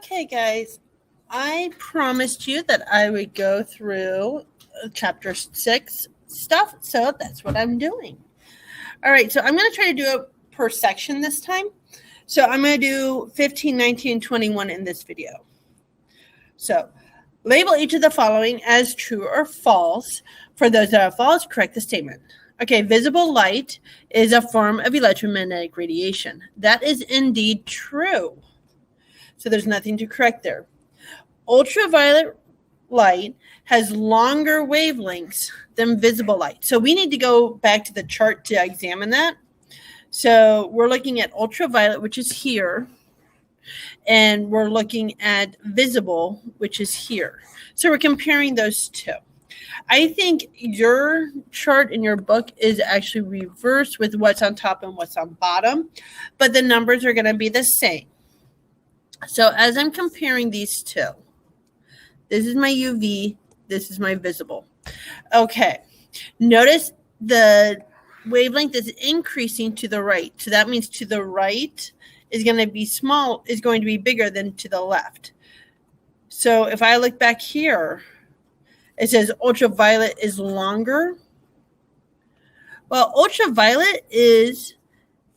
Okay, guys, I promised you that I would go through chapter 6 stuff, so that's what I'm doing. All right, so I'm going to try to do it per section this time. So I'm going to do 15, 19, 21 in this video. So label each of the following as true or false. For those that are false, correct the statement. Okay, visible light is a form of electromagnetic radiation. That is indeed true. So there's nothing to correct there. Ultraviolet light has longer wavelengths than visible light. So we need to go back to the chart to examine that. So we're looking at ultraviolet, which is here, and we're looking at visible, which is here. So we're comparing those two. I think your chart in your book is actually reversed with what's on top and what's on bottom, but the numbers are going to be the same. So as I'm comparing these two, this is my UV, this is my visible. Okay, notice the wavelength is increasing to the right. So that means to the right is going to be bigger than to the left. So if I look back here, it says ultraviolet is longer. Well, ultraviolet is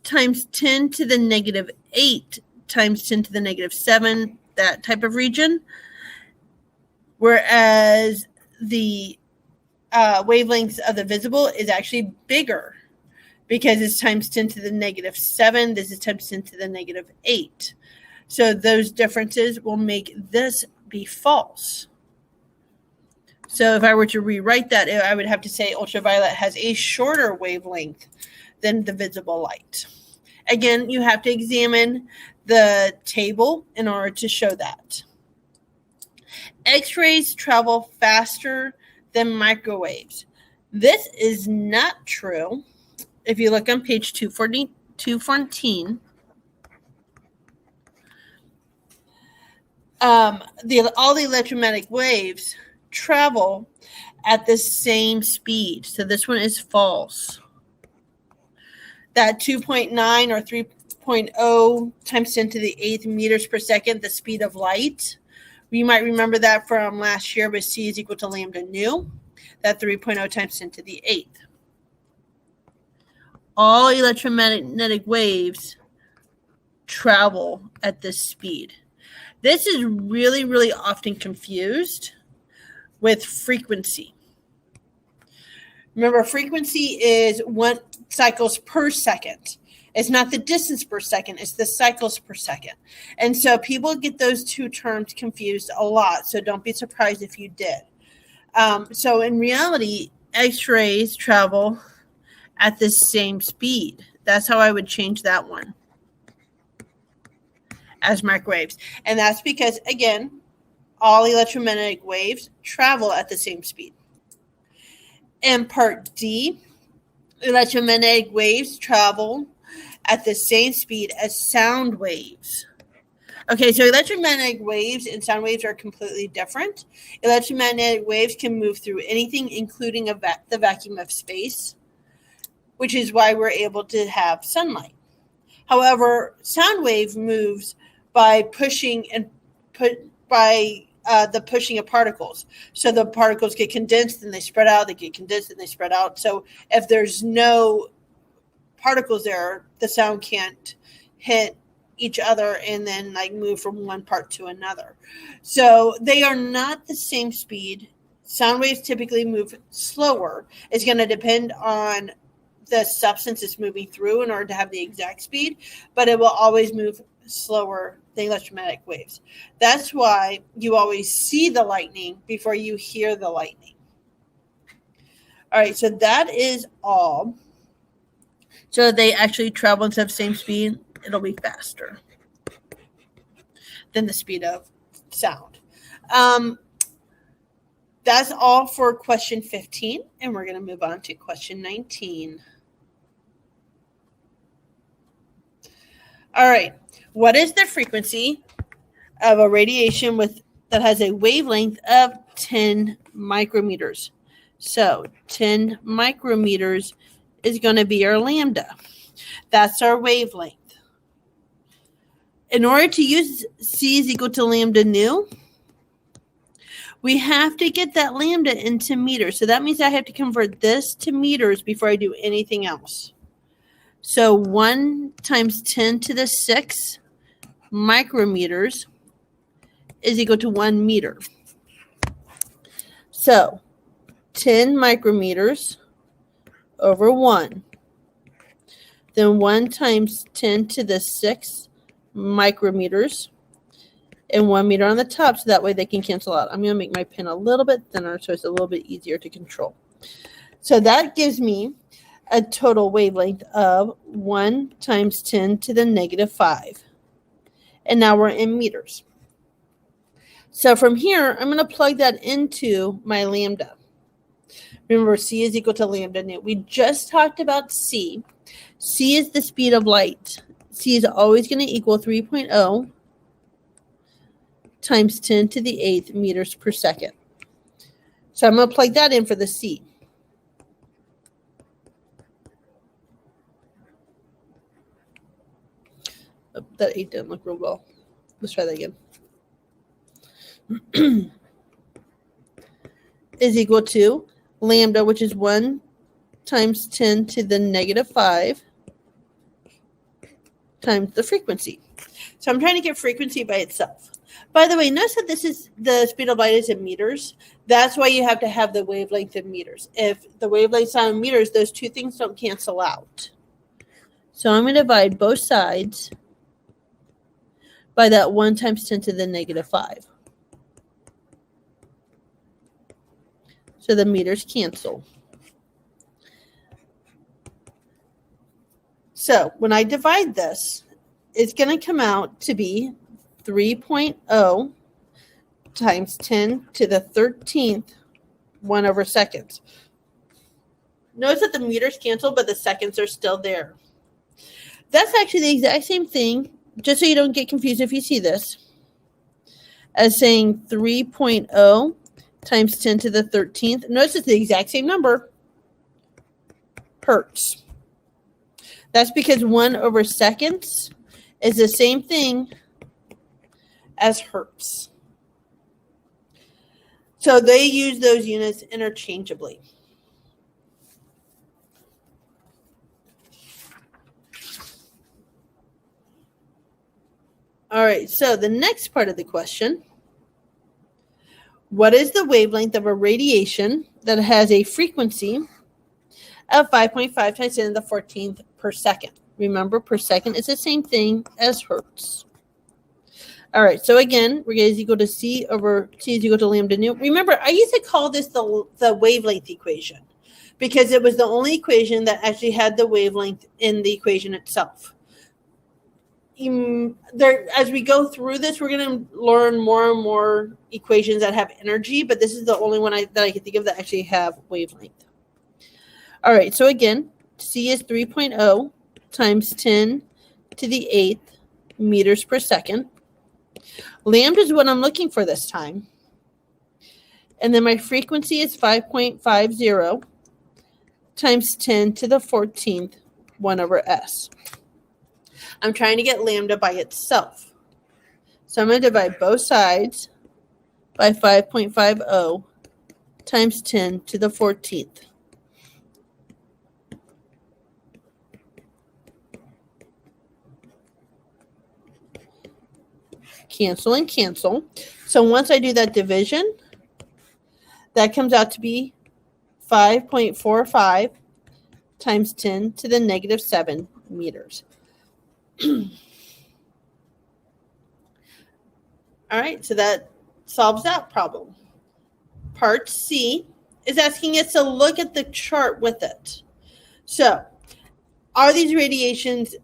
times 10 to the negative 8 times 10 to the negative 7, that type of region. Whereas the wavelengths of the visible is actually bigger because it's times 10 to the negative 7. This is times 10 to the negative 8. So those differences will make this be false. So if I were to rewrite that, I would have to say ultraviolet has a shorter wavelength than the visible light. Again, you have to examine the table in order to show that. X-rays travel faster than microwaves. This is not true. If you look on page 214, all the electromagnetic waves travel at the same speed. So this one is false. That 2.9 or 3.0 times 10 to the 8th meters per second, the speed of light. We might remember that from last year, but C is equal to lambda nu. That 3.0 times 10 to the 8th. All electromagnetic waves travel at this speed. This is really, really often confused with frequency. Remember, frequency is 1 cycles per second. It's not the distance per second, it's the cycles per second. And so people get those two terms confused a lot, so don't be surprised if you did. So in reality, X-rays travel at the same speed. That's how I would change that one as microwaves. And that's because, again, all electromagnetic waves travel at the same speed. In part D, electromagnetic waves travel at the same speed as sound waves. Okay, so electromagnetic waves and sound waves are completely different. Electromagnetic waves can move through anything, including the vacuum of space, which is why we're able to have sunlight. However, sound wave moves by pushing the pushing of particles. So the particles get condensed and they spread out, they get condensed and they spread out. So if there's no particles there, the sound can't hit each other and then like move from one part to another. So they are not the same speed. Sound waves typically move slower. It's going to depend on the substance it's moving through in order to have the exact speed, but it will always move slower than electromagnetic waves. That's why you always see the lightning before you hear the lightning. All right, so that is all. So they actually travel instead of same speed, it'll be faster than the speed of sound. That's all for question 15, and we're going to move on to question 19. All right, what is the frequency of a radiation that has a wavelength of 10 micrometers? So 10 micrometers is going to be our lambda. That's our wavelength. In order to use C is equal to lambda nu, we have to get that lambda into meters. So that means I have to convert this to meters before I do anything else. So 1 times 10 to the 6 micrometers is equal to 1 meter. So 10 micrometers over 1. Then 1 times 10 to the 6 micrometers. And 1 meter on the top, so that way they can cancel out. I'm going to make my pen a little bit thinner so it's a little bit easier to control. So that gives me a total wavelength of 1 times 10 to the negative 5. And now we're in meters. So from here, I'm going to plug that into my lambda. Remember, C is equal to lambda nu. We just talked about C. C is the speed of light. C is always going to equal 3.0 times 10 to the 8th meters per second. So I'm going to plug that in for the C. Oh, that 8 didn't look real well. Let's try that again. Is equal to lambda, which is 1 times 10 to the negative 5 times the frequency. So I'm trying to get frequency by itself. By the way, notice that this is the speed of light is in meters. That's why you have to have the wavelength in meters. If the wavelength's not in meters, those two things don't cancel out. So I'm going to divide both sides by that 1 times 10 to the negative 5. So the meters cancel. So when I divide this, it's going to come out to be 3.0 times 10 to the 13th 1 over seconds. Notice that the meters cancel, but the seconds are still there. That's actually the exact same thing, just so you don't get confused if you see this, as saying 3.0 times 10 to the 13th. Notice it's the exact same number, hertz. That's because 1 over seconds is the same thing as hertz. So they use those units interchangeably. All right, so the next part of the question, what is the wavelength of a radiation that has a frequency of 5.5 times 10 to the 14th per second? Remember, per second is the same thing as hertz. All right, so again, we're going to equal to C is equal to lambda nu. Remember, I used to call this the wavelength equation because it was the only equation that actually had the wavelength in the equation itself. As we go through this, we're going to learn more and more equations that have energy, but this is the only one that I can think of that actually have wavelength. All right, so again, C is 3.0 times 10 to the 8th meters per second. Lambda is what I'm looking for this time. And then my frequency is 5.50 times 10 to the 14th 1 over S. I'm trying to get lambda by itself. So I'm going to divide both sides by 5.50 times 10 to the 14th. Cancel and cancel. So once I do that division, that comes out to be 5.45 times 10 to the negative 7 meters. All right, so that solves that problem. Part C is asking us to look at the chart with it. So, are these radiations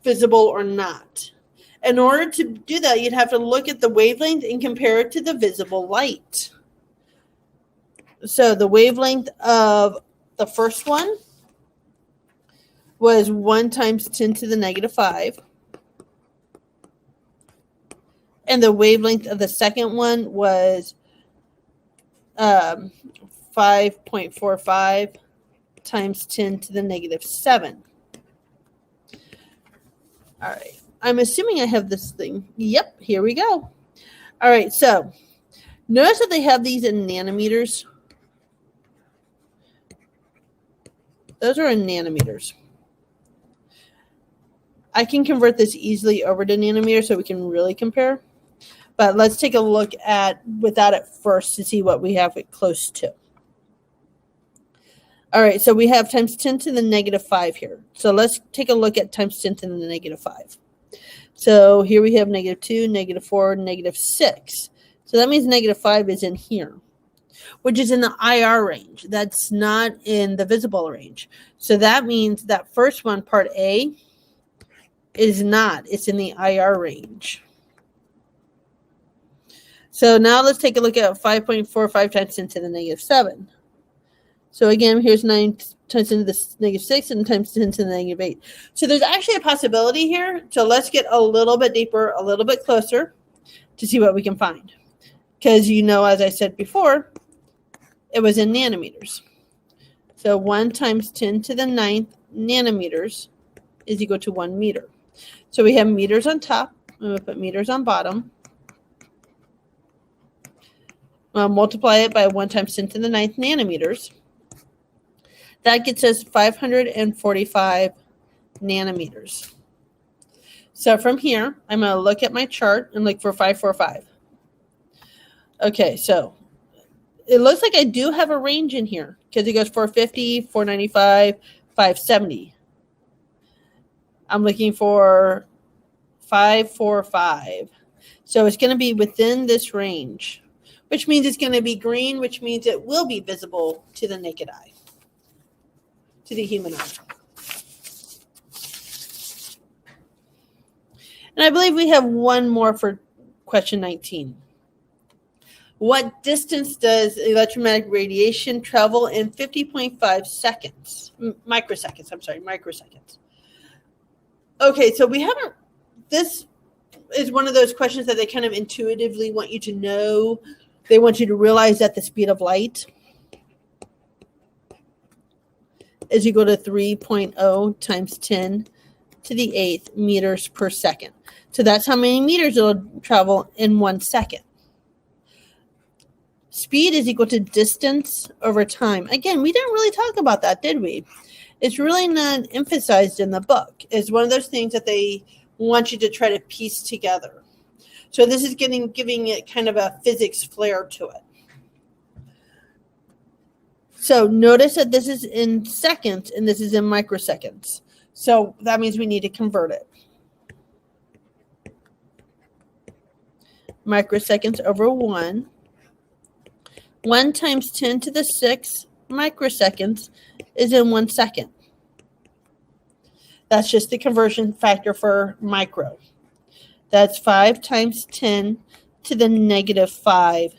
visible or not? In order to do that, you'd have to look at the wavelength and compare it to the visible light. So the wavelength of the first one was 1 times 10 to the negative 5. And the wavelength of the second one was 5.45 times 10 to the negative 7. All right. I'm assuming I have this thing. Yep, here we go. All right, so notice that they have these in nanometers. Those are in nanometers. I can convert this easily over to nanometers so we can really compare. But let's take a look at without it first to see what we have it close to. All right, so we have times 10 to the negative 5 here. So let's take a look at times 10 to the negative 5. So here we have negative 2, negative 4, negative 6. So that means negative 5 is in here, which is in the IR range. That's not in the visible range. So that means that first one, part A, is not. It's in the IR range. So now let's take a look at 5.45 times 10 to the negative 7. So again, here's 9 times 10 to the negative 6 and times 10 to the negative 8. So there's actually a possibility here. So let's get a little bit deeper, a little bit closer to see what we can find. Because, as I said before, it was in nanometers. So 1 times 10 to the 9th nanometers is equal to 1 meter. So we have meters on top. I'm going to put meters on bottom. Multiply it by 1 times 10 to the 9th nanometers. That gets us 545 nanometers. So from here, I'm going to look at my chart and look for 545. Okay, so it looks like I do have a range in here because it goes 450, 495, 570. I'm looking for 545. So it's going to be within this range, which means it's going to be green, which means it will be visible to the naked eye. To the human eye. And I believe we have one more for question 19. What distance does electromagnetic radiation travel in 50.5 seconds? Microseconds. Okay, so we haven't, this is one of those questions that they kind of intuitively want you to know. They want you to realize that the speed of light is equal to 3.0 times 10 to the 8th meters per second. So that's how many meters it'll travel in 1 second. Speed is equal to distance over time. Again, we didn't really talk about that, did we? It's really not emphasized in the book. It's one of those things that they want you to try to piece together. So this is giving it kind of a physics flair to it. So notice that this is in seconds and this is in microseconds. So that means we need to convert it. Microseconds over 1. 1 times 10 to the 6 microseconds is in 1 second. That's just the conversion factor for micro. That's 5 times 10 to the negative 5